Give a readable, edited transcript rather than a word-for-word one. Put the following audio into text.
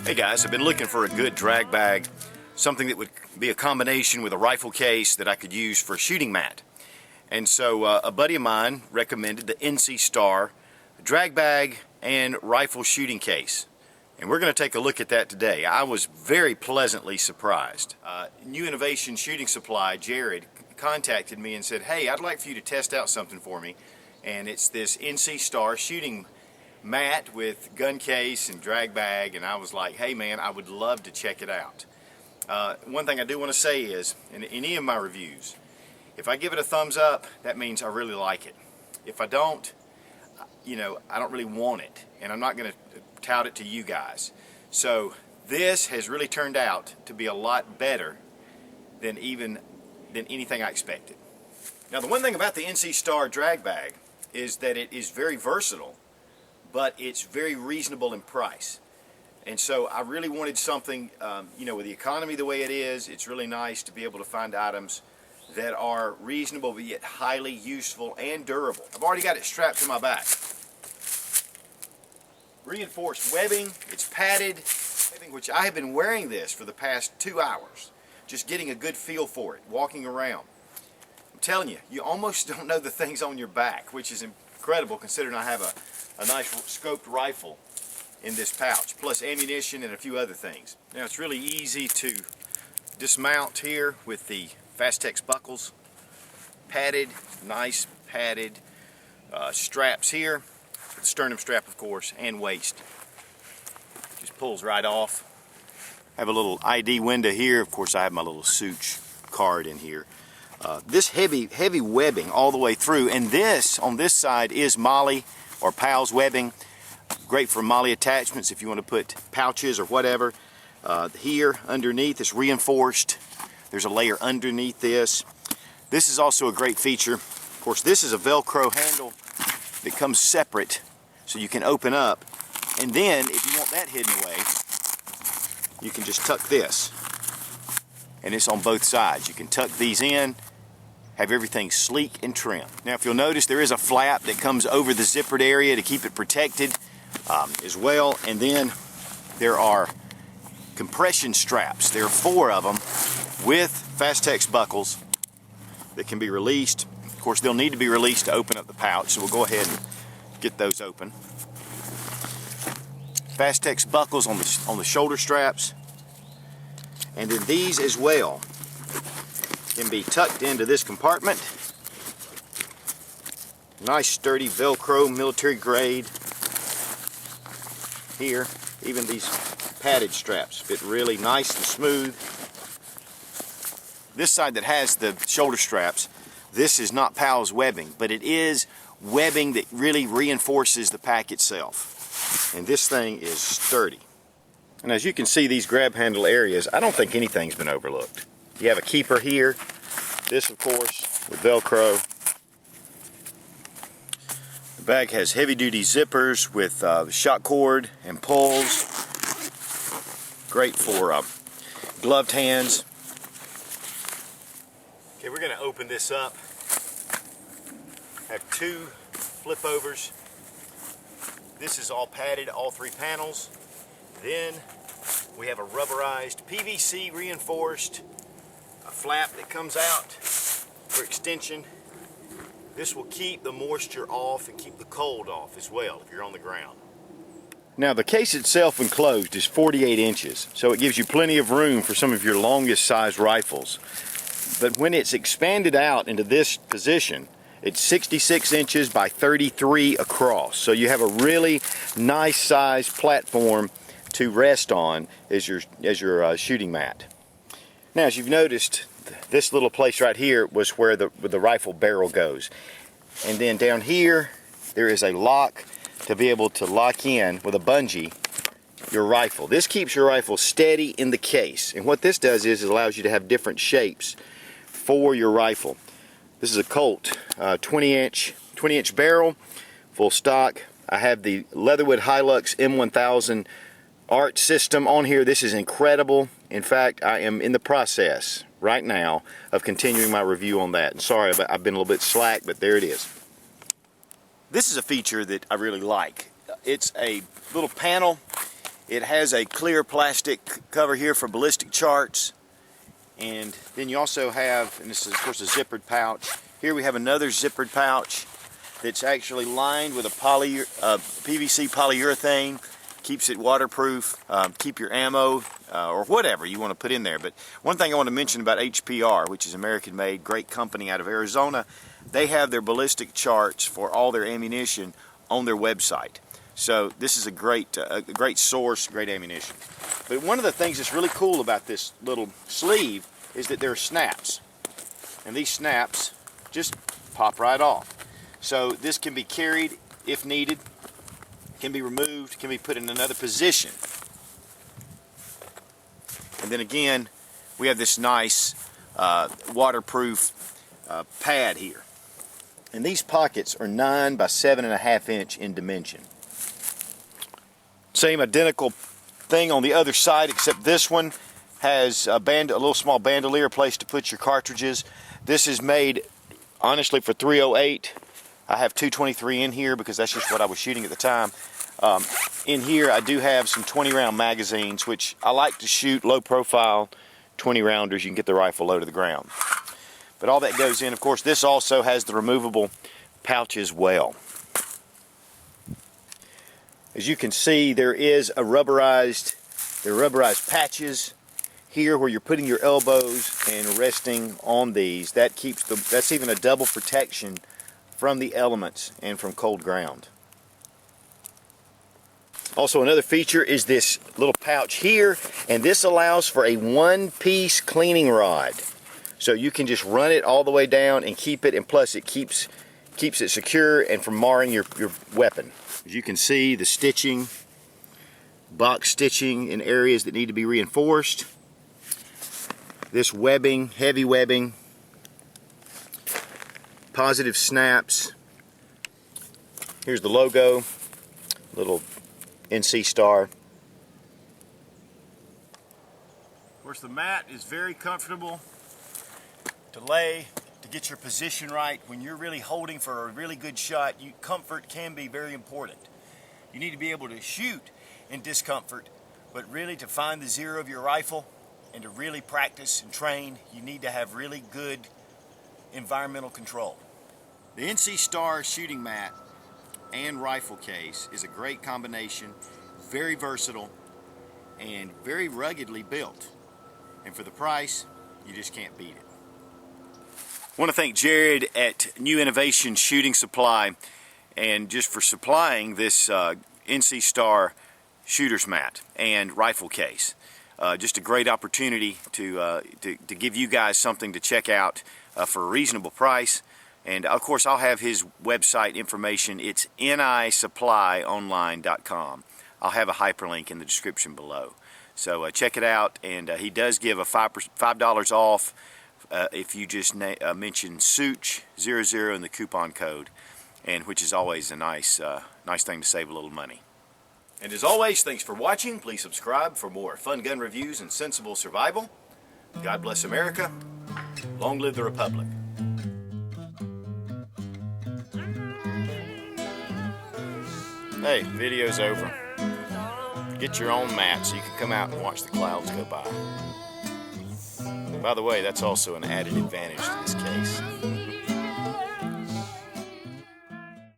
Hey guys, I've been looking for a good drag bag, something that would be a combination with a rifle case that I could use for a shooting mat. And so a buddy of mine recommended the NC Star drag bag and rifle shooting case. And we're going to take a look at that today. I was very pleasantly surprised. New Innovation Shooting Supply, Jared, contacted me and said, hey, I'd like for you to test out something for me. And it's this NC Star shooting mat with gun case and drag bag, and I was like, hey man, I would love to check it out. One thing I do want to say is, in any of my reviews, if I give it a thumbs up, that means I really like it. If I don't, I don't really want it, and I'm not going to tout it to you guys. So this has really turned out to be a lot better than anything I expected. Now the one thing about the NC Star drag bag is that it is very versatile, but it's very reasonable in price. And so I really wanted something, with the economy the way it is, it's really nice to be able to find items that are reasonable but yet highly useful and durable. I've already got it strapped to my back. Reinforced webbing, it's padded, which I have been wearing this for the past 2 hours, just getting a good feel for it, walking around. I'm telling you, you almost don't know the things on your back, which is incredible considering I have a nice scoped rifle in this pouch, plus ammunition and a few other things. Now it's really easy to dismount here with the Fastex buckles, padded, nice padded straps here, the sternum strap of course, and waist. Just pulls right off. I have a little ID window here. Of course I have my little Such card in here. This heavy webbing all the way through, and this on this side is Molly or Pal's webbing. Great for Molly attachments if you want to put pouches or whatever. Here underneath is reinforced. There's a layer underneath this. This is also a great feature. Of course, this is a Velcro handle that comes separate, so you can open up. And then, if you want that hidden away, you can just tuck this. And it's on both sides. You can tuck these in, have everything sleek and trim. Now if you'll notice, there is a flap that comes over the zippered area to keep it protected as well. And then there are compression straps. There are 4 of them with Fastex buckles that can be released. Of course, they'll need to be released to open up the pouch, so we'll go ahead and get those open. Fastex buckles on the shoulder straps. And then these as well can be tucked into this compartment. Nice sturdy Velcro, military grade. Here, even these padded straps fit really nice and smooth. This side that has the shoulder straps, this is not Pal's webbing, but it is webbing that really reinforces the pack itself. And this thing is sturdy. And as you can see, these grab handle areas, I don't think anything's been overlooked. You have a keeper here. This, of course, with Velcro. The bag has heavy-duty zippers with shock cord and pulls. Great for gloved hands. Okay, we're going to open this up. I have 2 flip overs. This is all padded, all 3 panels. Then we have a rubberized PVC reinforced flap that comes out for extension. This will keep the moisture off and keep the cold off as well if you're on the ground. Now the case itself enclosed is 48 inches, so it gives you plenty of room for some of your longest size rifles. But when it's expanded out into this position, it's 66 inches by 33 across. So you have a really nice size platform to rest on as your shooting mat. Now, as you've noticed, this little place right here was where the rifle barrel goes. And then down here, there is a lock to be able to lock in with a bungee your rifle. This keeps your rifle steady in the case. And what this does is it allows you to have different shapes for your rifle. This is a Colt 20-inch barrel, full stock. I have the Leatherwood Hilux M1000 art system on here. This is incredible. In fact, I am in the process right now of continuing my review on that. And sorry, I've been a little bit slack, but there it is. This is a feature that I really like. It's a little panel. It has a clear plastic cover here for ballistic charts. And then you also have, and this is of course a zippered pouch. Here we have another zippered pouch that's actually lined with a PVC polyurethane. Keeps it waterproof, keep your ammo or whatever you want to put in there. But one thing I want to mention about HPR, which is American made, great company out of Arizona, they have their ballistic charts for all their ammunition on their website. So this is a great source, great ammunition. But one of the things that's really cool about this little sleeve is that there are snaps. And these snaps just pop right off. So this can be carried if needed, can be removed, can be put in another position. And then again, we have this nice waterproof pad here. And these pockets are 9 by 7.5 inch in dimension. Same identical thing on the other side, except this one has a little small bandolier place to put your cartridges. This is made honestly for .308. I have .223 in here because that's just what I was shooting at the time. In here I do have some 20 round magazines, which I like to shoot low profile 20 rounders. You can get the rifle low to the ground. But all that goes in. Of course, this also has the removable pouch as well. As you can see, there is a rubberized patches here where you're putting your elbows and resting on these. That's even a double protection from the elements and from cold ground. Also, another feature is this little pouch here, and this allows for a one-piece cleaning rod. So you can just run it all the way down and keep it, and plus it keeps it secure and from marring your weapon. As you can see, the stitching, box stitching in areas that need to be reinforced. This webbing, heavy webbing, positive snaps. Here's the logo, little NC star. Of course, the mat is very comfortable to lay, to get your position right. When you're really holding for a really good shot, comfort can be very important. You need to be able to shoot in discomfort, but really to find the zero of your rifle and to really practice and train, you need to have really good environmental control. The NC Star shooting mat and rifle case is a great combination, very versatile and very ruggedly built. And for the price, you just can't beat it. I want to thank Jared at New Innovation Shooting Supply and just for supplying this NC Star shooter's mat and rifle case. Just a great opportunity to give you guys something to check out for a reasonable price. And of course, I'll have his website information. It's nisupplyonline.com. I'll have a hyperlink in the description below. So check it out, and he does give a $5 off if you just mention SOOCH00 in the coupon code, and which is always a nice thing to save a little money. And as always, thanks for watching. Please subscribe for more fun gun reviews and sensible survival. God bless America. Long live the Republic. Hey, video's over. Get your own mat so you can come out and watch the clouds go by. By the way, that's also an added advantage to this case.